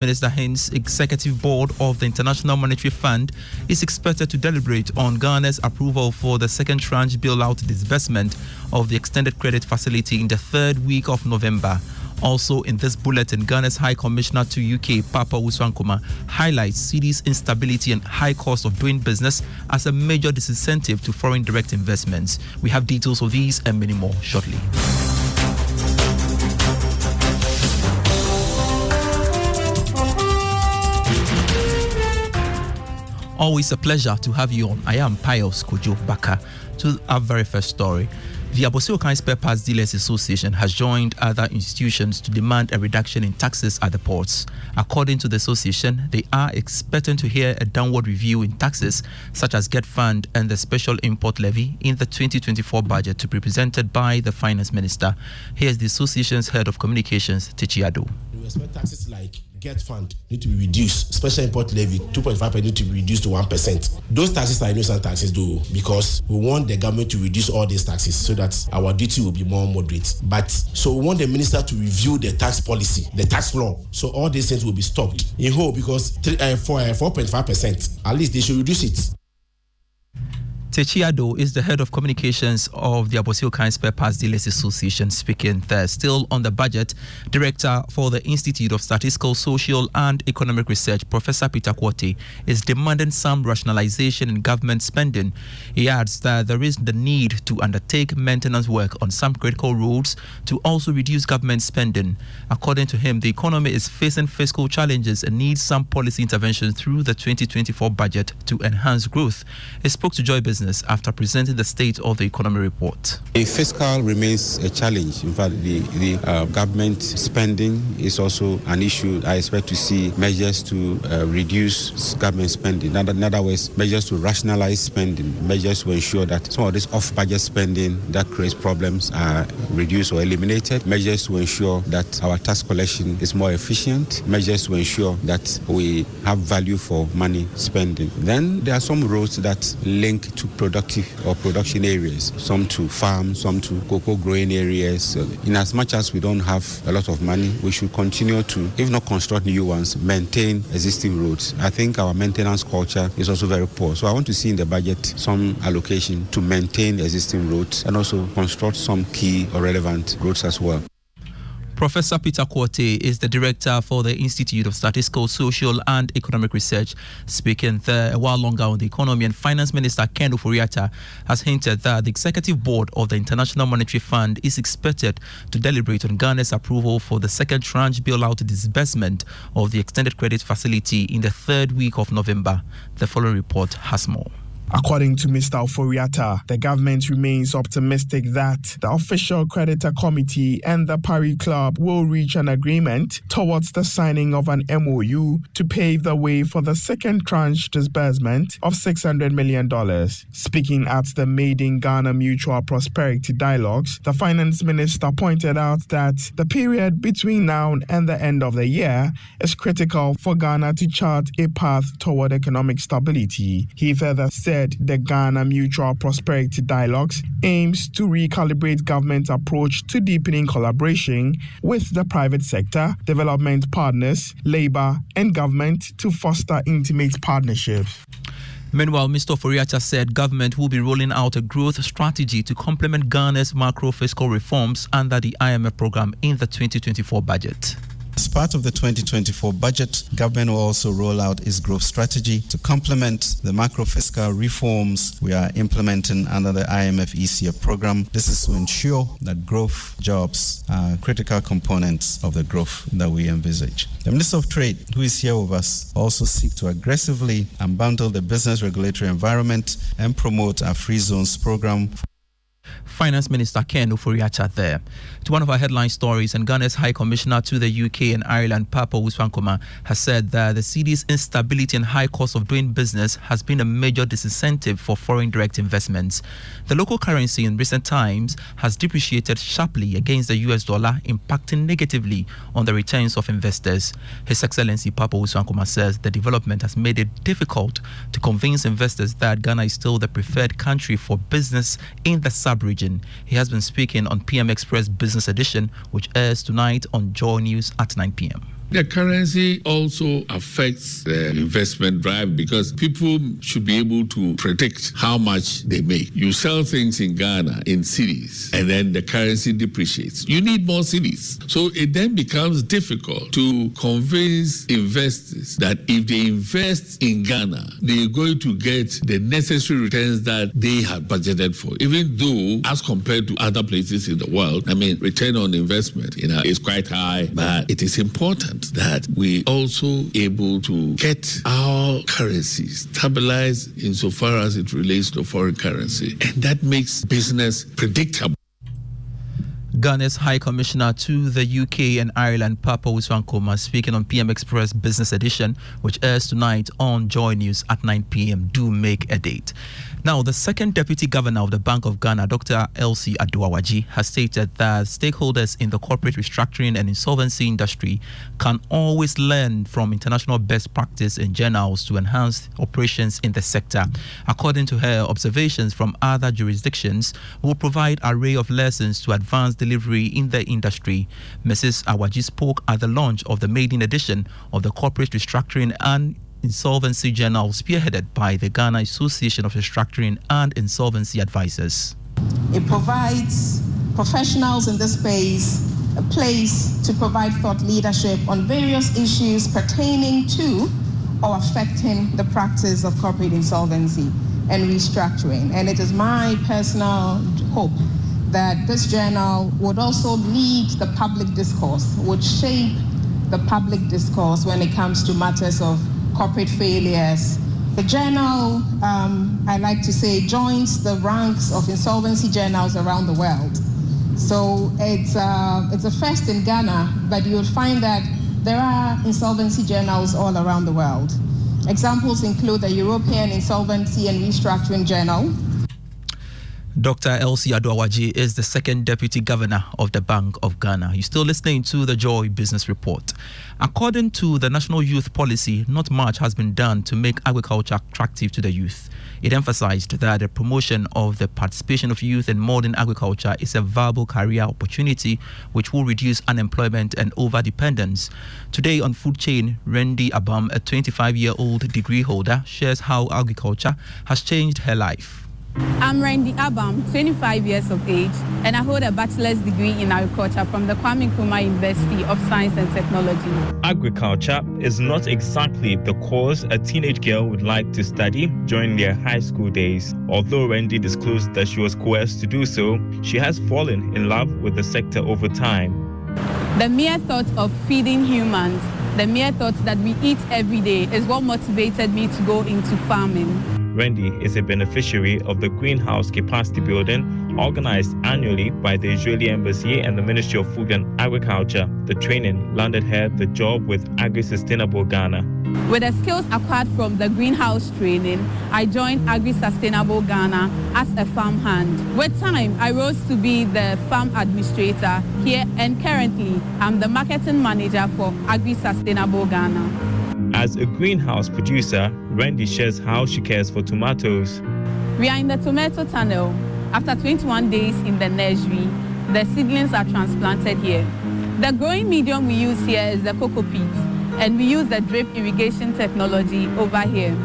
Minister Hines' executive board of the International Monetary Fund is expected to deliberate on Ghana's approval for the second tranche bailout disbursement of the extended credit facility in the third week of November. Also in this bulletin, Ghana's High Commissioner to UK, Papa Wuswankuma, highlights cedi's instability and high cost of doing business as a major disincentive to foreign direct investments. We have details of these and many more shortly. Always a pleasure to have you on. I am Pius Kojo Baka. To our very first story, the Abosi-Okan Spare Parts Dealers Association has joined other institutions to demand a reduction in taxes at the ports. According to the association, they are expecting to hear a downward review in taxes such as Get Fund and the Special Import Levy in the 2024 budget to be presented by the Finance Minister. Here's the association's head of communications, Techiado. We expect taxes like Get Fund need to be reduced. Special Import Levy 2.5% need to be reduced to 1%. Those taxes are innocent taxes though, because we want the government to reduce all these taxes so that our duty will be more moderate. But so we want the minister to review the tax policy, the tax law, so all these things will be stopped. In whole, because 4.5%, at least they should reduce it. Techiado is the head of communications of the Abosi-Okan Spare Parts Dealers Association, speaking there. Still on the budget, Director for the Institute of Statistical, Social and Economic Research, Professor Peter Kwote, is demanding some rationalization in government spending. He adds that there is the need to undertake maintenance work on some critical roads to also reduce government spending. According to him, the economy is facing fiscal challenges and needs some policy intervention through the 2024 budget to enhance growth. He spoke to Joy Business after presenting the State of the Economy report. The fiscal remains a challenge. In fact, the government spending is also an issue. I expect to see measures to reduce government spending. In other words, measures to rationalize spending, measures to ensure that some of this off-budget spending that creates problems are reduced or eliminated, measures to ensure that our tax collection is more efficient, measures to ensure that we have value for money spending. Then there are some roads that link to productive or production areas, some to farms, some to cocoa growing areas. In as much as we don't have a lot of money, we should continue to, if not construct new ones, maintain existing roads. I think our maintenance culture is also very poor. So I want to see in the budget some allocation to maintain existing roads and also construct some key or relevant roads as well. Professor Peter Kwote is the director for the Institute of Statistical, Social and Economic Research, speaking there a while longer on the economy. And Finance Minister Ken Ofori-Atta has hinted that the executive board of the International Monetary Fund is expected to deliberate on Ghana's approval for the second tranche bailout disbursement of the extended credit facility in the third week of November. The following report has more. According to Mr. Ofori-Atta, the government remains optimistic that the Official Creditor Committee and the Paris Club will reach an agreement towards the signing of an MOU to pave the way for the second tranche disbursement of $600 million. Speaking at the Made in Ghana Mutual Prosperity Dialogues, the Finance Minister pointed out that the period between now and the end of the year is critical for Ghana to chart a path toward economic stability. He further said the Ghana Mutual Prosperity Dialogues aims to recalibrate government approach to deepening collaboration with the private sector, development partners, labor, and government to foster intimate partnerships. Meanwhile, Mr. Ofori-Atta said government will be rolling out a growth strategy to complement Ghana's macro-fiscal reforms under the IMF program in the 2024 budget. As part of the 2024 budget, government will also roll out its growth strategy to complement the macro-fiscal reforms we are implementing under the IMF ECF program. This is to ensure that growth jobs are critical components of the growth that we envisage. The Minister of Trade, who is here with us, also seeks to aggressively unbundle the business regulatory environment and promote our free zones program. Finance Minister Ken Ofori-Atta there. To one of our headline stories, and Ghana's High Commissioner to the UK and Ireland, Papa Wuswankuma, has said that the cedi's instability and high cost of doing business has been a major disincentive for foreign direct investments. The local currency in recent times has depreciated sharply against the US dollar, impacting negatively on the returns of investors. His Excellency Papa Wuswankuma says the development has made it difficult to convince investors that Ghana is still the preferred country for business in the sub-region. He has been speaking on PM Express Business Edition, which airs tonight on Joy News at 9 p.m. The currency also affects the investment drive because people should be able to predict how much they make. You sell things in Ghana in cedis, and then the currency depreciates. You need more cedis. So it then becomes difficult to convince investors that if they invest in Ghana, they're going to get the necessary returns that they have budgeted for. Even though, as compared to other places in the world, return on investment is quite high, but it is important that we also able to get our currency stabilized insofar as it relates to foreign currency. And that makes business predictable. Ghana's High Commissioner to the UK and Ireland, Papa Wiswankoma, speaking on PM Express Business Edition, which airs tonight on Joy News at 9 p.m. Do make a date. Now, the second Deputy Governor of the Bank of Ghana, Dr. Elsie Aduawaji, has stated that stakeholders in the corporate restructuring and insolvency industry can always learn from international best practice in journals to enhance operations in the sector. According to her, observations from other jurisdictions will provide an array of lessons to advance delivery in the industry. Mrs. Awaji spoke at the launch of the maiden edition of the Corporate Restructuring and Insolvency Journal, spearheaded by the Ghana Association of Restructuring and Insolvency Advisors. It provides professionals in this space a place to provide thought leadership on various issues pertaining to or affecting the practice of corporate insolvency and restructuring. And it is my personal hope that this journal would also lead the public discourse, would shape the public discourse when it comes to matters of corporate failures. The journal, I like to say, joins the ranks of insolvency journals around the world. So it's a first in Ghana, but you'll find that there are insolvency journals all around the world. Examples include the European Insolvency and Restructuring Journal. Dr. Elsie Aduawaji is the second Deputy Governor of the Bank of Ghana. You're still listening to the Joy Business Report. According to the National Youth Policy, not much has been done to make agriculture attractive to the youth. It emphasized that the promotion of the participation of youth in modern agriculture is a viable career opportunity which will reduce unemployment and over-dependence. Today on Food Chain, Randy Abam, a 25-year-old degree holder, shares how agriculture has changed her life. I'm Randy Abam, 25 years of age, and I hold a bachelor's degree in agriculture from the Kwame Nkrumah University of Science and Technology. Agriculture is not exactly the course a teenage girl would like to study during their high school days. Although Randy disclosed that she was coerced to do so, she has fallen in love with the sector over time. The mere thought of feeding humans, the mere thought that we eat every day is what motivated me to go into farming. Randy is a beneficiary of the Greenhouse Capacity Building organized annually by the Israeli Embassy and the Ministry of Food and Agriculture. The training landed her the job with Agri-Sustainable Ghana. With the skills acquired from the greenhouse training, I joined Agri-Sustainable Ghana as a farmhand. With time, I rose to be the farm administrator here, and currently I'm the marketing manager for Agri-Sustainable Ghana. As a greenhouse producer, Randy shares how she cares for tomatoes. We are in the tomato tunnel. After 21 days in the nursery, the seedlings are transplanted here. The growing medium we use here is the cocoa peat, and we use the drip irrigation technology over here.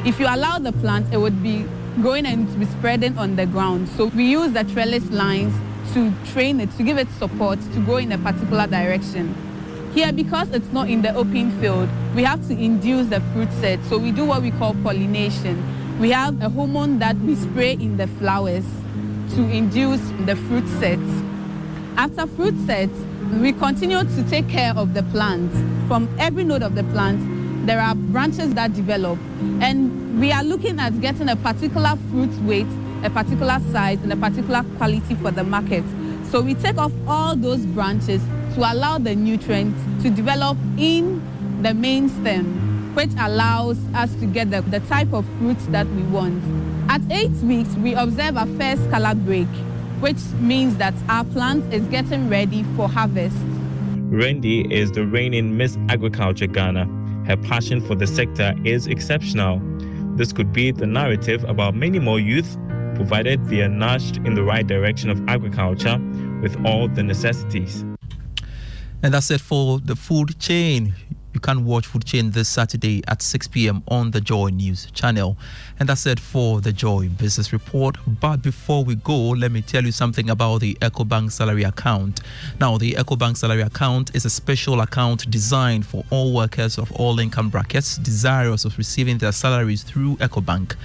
If you allow the plant, it would be growing and be spreading on the ground. So we use the trellis lines to train it, to give it support to go in a particular direction. Here, because it's not in the open field, we have to induce the fruit set. So we do what we call pollination. We have a hormone that we spray in the flowers to induce the fruit sets. After fruit sets, we continue to take care of the plant. From every node of the plant, there are branches that develop. And we are looking at getting a particular fruit weight, a particular size, and a particular quality for the market. So we take off all those branches to allow the nutrients to develop in the main stem, which allows us to get the type of fruits that we want. At 8 weeks, we observe a first color break, which means that our plant is getting ready for harvest. Randy is the reigning Miss Agriculture Ghana. Her passion for the sector is exceptional. This could be the narrative about many more youth, provided they are nudged in the right direction of agriculture with all the necessities. And that's it for the food chain. You can watch Food Chain this Saturday at 6 p.m. on the Joy News channel. And that's it for the Joy Business Report. But before we go, let me tell you something about the EcoBank salary account. Now, the EcoBank salary account is a special account designed for all workers of all income brackets desirous of receiving their salaries through EcoBank.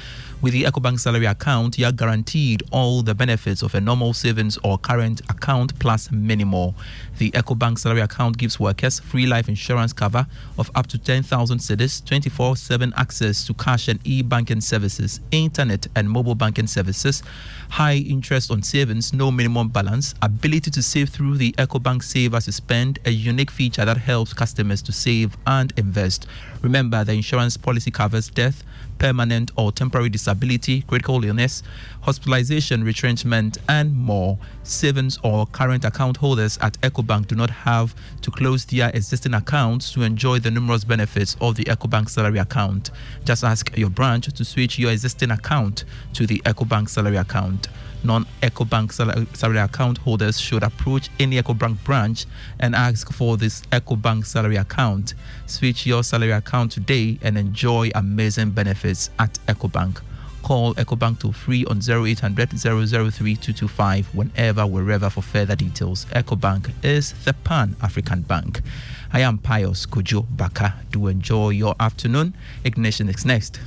With the EcoBank salary account, you are guaranteed all the benefits of a normal savings or current account plus many more. The EcoBank salary account gives workers free life insurance cover of up to 10,000 cedis, 24/7 access to cash and e-banking services, internet and mobile banking services, high interest on savings, no minimum balance, ability to save through the EcoBank Save as you Spend, a unique feature that helps customers to save and invest. Remember, the insurance policy covers death, permanent or temporary disability, critical illness, hospitalization, retrenchment, and more. Savings or current account holders at EcoBank do not have to close their existing accounts to enjoy the numerous benefits of the EcoBank salary account. Just ask your branch to switch your existing account to the EcoBank salary account. Non-EcoBank salary account holders should approach any EcoBank branch and ask for this EcoBank salary account. Switch your salary account today and enjoy amazing benefits at EcoBank. Call EcoBank toll free on 0800 003 225 wherever for further details. EcoBank is the Pan-African Bank. I am Pius Kojo Baka. Do enjoy your afternoon. Ignition is next.